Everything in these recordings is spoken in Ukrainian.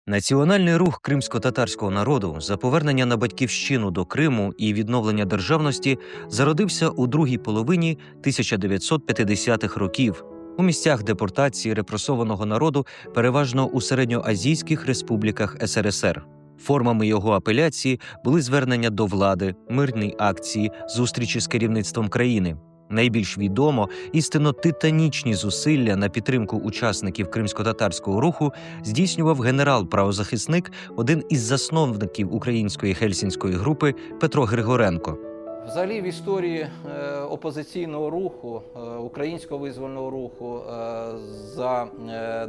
Національний рух кримсько-татарського народу за повернення на батьківщину до Криму і відновлення державності зародився у другій половині 1950-х років у місцях депортації репресованого народу, переважно у середньоазійських республіках СРСР. Формами його апеляції були звернення до влади, мирні акції, зустрічі з керівництвом країни. Найбільш відомо, істинно титанічні зусилля на підтримку учасників кримсько-татарського руху здійснював генерал-правозахисник, один із засновників української хельсінської групи Петро Григоренко. Взагалі в історії опозиційного руху, українського визвольного руху за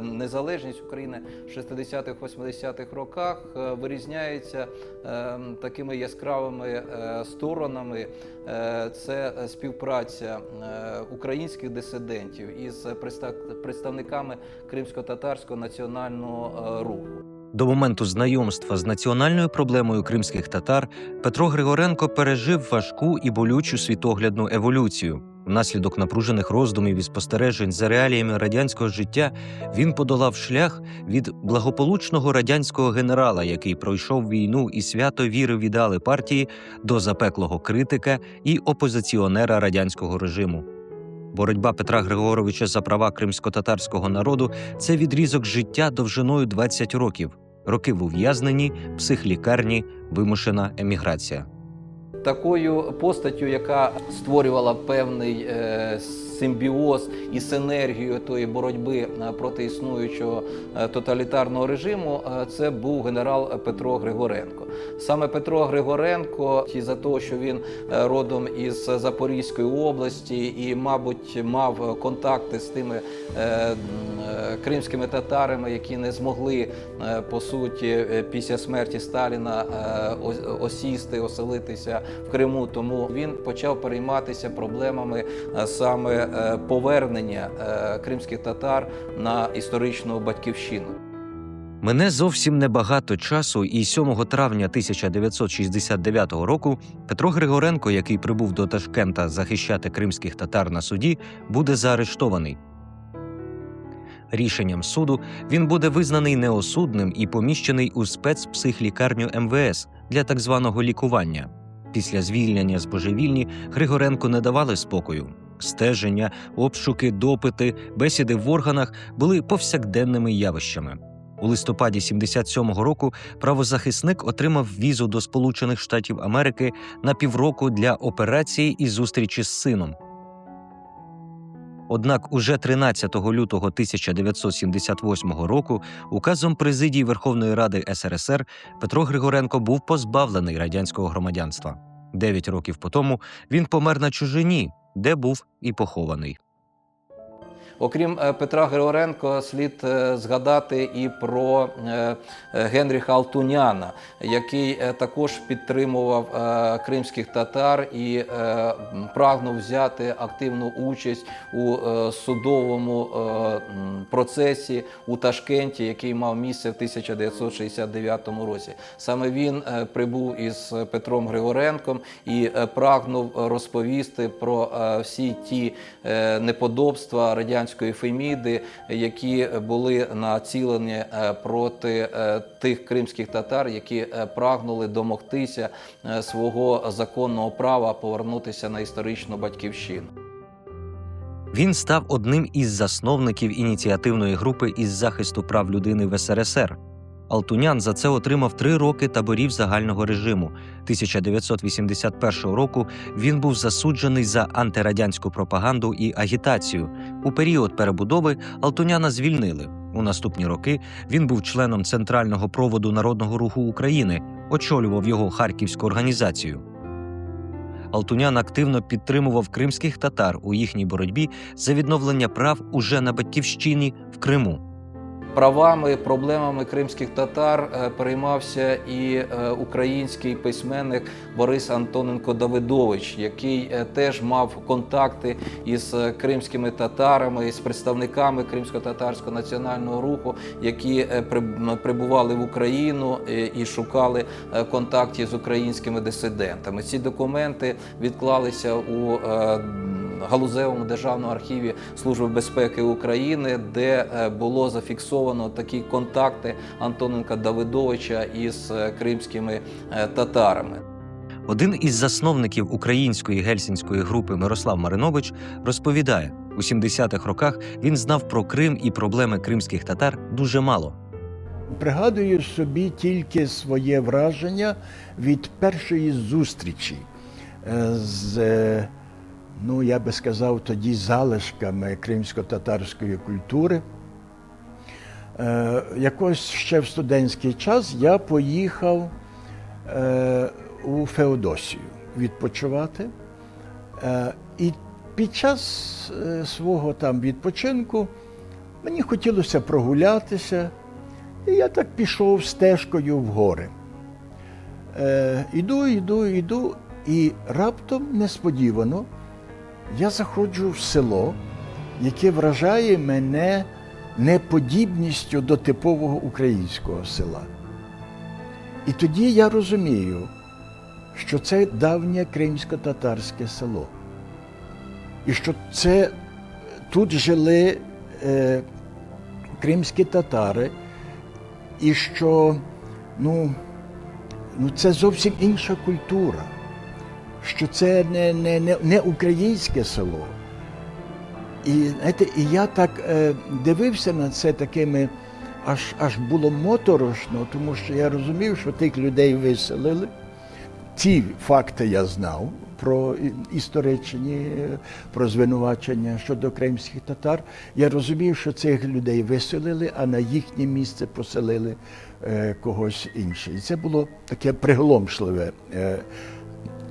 незалежність України в 60-х-80-х роках вирізняється такими яскравими сторонами. Це співпраця українських дисидентів із представниками кримсько-татарського національного руху. До моменту знайомства з національною проблемою кримських татар Петро Григоренко пережив важку і болючу світоглядну еволюцію. Внаслідок напружених роздумів і спостережень за реаліями радянського життя він подолав шлях від благополучного радянського генерала, який пройшов війну і свято вірив в ідеали партії, до запеклого критика і опозиціонера радянського режиму. Боротьба Петра Григоровича за права кримсько-татарського народу – це відрізок життя довжиною 20 років. Роки в ув'язненні, психлікарні, вимушена еміграція. Такою постаттю, яка створювала певний симбіоз і синергію тої боротьби проти існуючого тоталітарного режиму, це був генерал Петро Григоренко. Саме Петро Григоренко, із-за того, що він родом із Запорізької області і, мабуть, мав контакти з тими кримськими татарами, які не змогли, по суті, після смерті Сталіна осісти, оселитися в Криму, тому він почав перейматися проблемами саме повернення кримських татар на історичну батьківщину. Мине зовсім небагато часу, і 7 травня 1969 року Петро Григоренко, який прибув до Ташкента захищати кримських татар на суді, буде заарештований. Рішенням суду він буде визнаний неосудним і поміщений у спецпсихлікарню МВС для так званого лікування. Після звільнення з божевільні Григоренку не давали спокою. Стеження, обшуки, допити, бесіди в органах були повсякденними явищами. У листопаді 1977 року правозахисник отримав візу до Сполучених Штатів Америки на півроку для операції і зустрічі з сином. Однак уже 13 лютого 1978 року указом Президії Верховної Ради СРСР Петро Григоренко був позбавлений радянського громадянства. 9 років потому він помер на чужині, де був і похований. Окрім Петра Григоренка, слід згадати і про Генріха Алтуняна, який також підтримував кримських татар і прагнув взяти активну участь у судовому процесі у Ташкенті, який мав місце в 1969 році. Саме він прибув із Петром Григоренком і прагнув розповісти про всі ті неподобства радянської Феміди, які були націлені проти тих кримських татар, які прагнули домогтися свого законного права повернутися на історичну батьківщину. Він став одним із засновників ініціативної групи із захисту прав людини в СРСР. Алтунян за це отримав 3 роки таборів загального режиму. 1981 року він був засуджений за антирадянську пропаганду і агітацію. У період перебудови Алтуняна звільнили. У наступні роки він був членом Центрального проводу Народного руху України, очолював його харківську організацію. Алтунян активно підтримував кримських татар у їхній боротьбі за відновлення прав уже на батьківщині в Криму. Правами, проблемами кримських татар переймався і український письменник Борис Антоненко-Давидович, який теж мав контакти із кримськими татарами, з представниками кримсько-татарського національного руху, які прибували в Україну і шукали контактів з українськими дисидентами. Ці документи відклалися у галузевому державному архіві Служби безпеки України, де було зафіксовано такі контакти Антоненка Давидовича із кримськими татарами. Один із засновників української гельсінської групи Мирослав Маринович розповідає, у 70-х роках він знав про Крим і проблеми кримських татар дуже мало. Пригадую собі тільки своє враження від першої зустрічі з, я би сказав, тоді залишками кримсько-татарської культури. Якось ще в студентський час я поїхав у Феодосію відпочивати. І під час свого там відпочинку мені хотілося прогулятися, і я так пішов стежкою в гори. Іду, і раптом, несподівано, я заходжу в село, яке вражає мене неподібністю до типового українського села. І тоді я розумію, що це давнє кримсько-татарське село. І що тут жили кримські татари, і що це зовсім інша культура, що це не українське село. І я так дивився на це такими, аж було моторошно, тому що я розумів, що тих людей виселили. Ці факти я знав про історичні, про звинувачення щодо кримських татар. Я розумів, що цих людей виселили, а на їхнє місце поселили когось іншого. І це було таке приголомшливе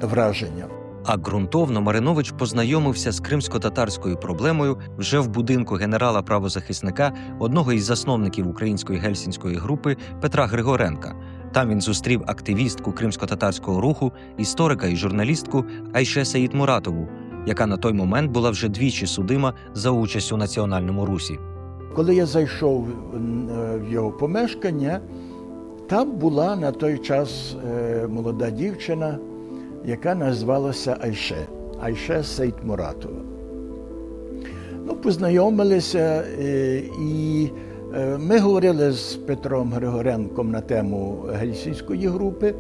враження. А ґрунтовно Маринович познайомився з кримсько-татарською проблемою вже в будинку генерала-правозахисника, одного із засновників української гельсінської групи Петра Григоренка. Там він зустрів активістку кримсько-татарського руху, історика і журналістку Айше Сеїтмуратову, яка на той момент була вже двічі судима за участь у національному русі. Коли я зайшов в його помешкання, там була на той час молода дівчина, яка називалася Айше Сеїтмуратова. Познайомилися, і ми говорили з Петром Григоренком на тему гельсінської групи,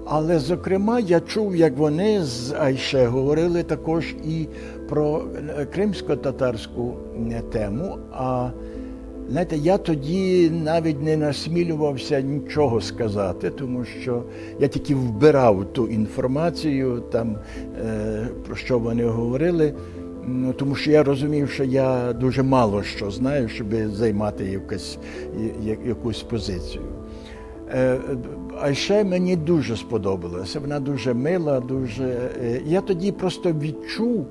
але, зокрема, я чув, як вони з Айше говорили також і про кримсько-татарську тему, а знаєте, я тоді навіть не насмілювався нічого сказати, тому що я тільки вбирав ту інформацію, там, про що вони говорили, тому що я розумів, що я дуже мало що знаю, щоб займати якусь позицію. Айше мені дуже сподобалося, вона дуже мила, Я тоді просто відчув,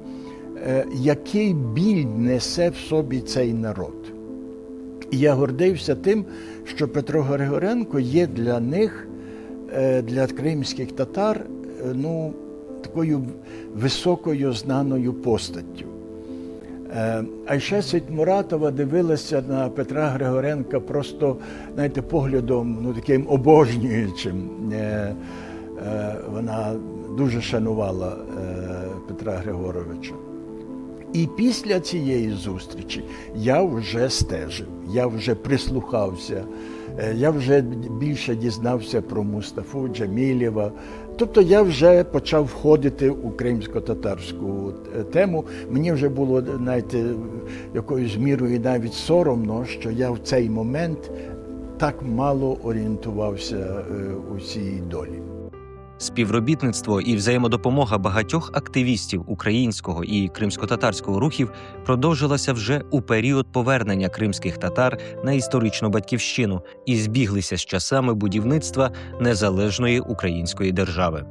який біль несе в собі цей народ. І я гордився тим, що Петро Григоренко є для них, для кримських татар, такою високою знаною постаттю. Айше Сеїтмуратова дивилася на Петра Григоренка просто, знаєте, поглядом, таким обожнюючим. Вона дуже шанувала Петра Григоровича. І після цієї зустрічі я вже стежив, я вже прислухався, я вже більше дізнався про Мустафу Джемілєва. Тобто я вже почав входити у кримсько-татарську тему. Мені вже було, знаєте, якоюсь мірою навіть соромно, що я в цей момент так мало орієнтувався у цій долі. Співробітництво і взаємодопомога багатьох активістів українського і кримсько-татарського рухів продовжилося вже у період повернення кримських татар на історичну батьківщину і збіглися з часами будівництва незалежної української держави.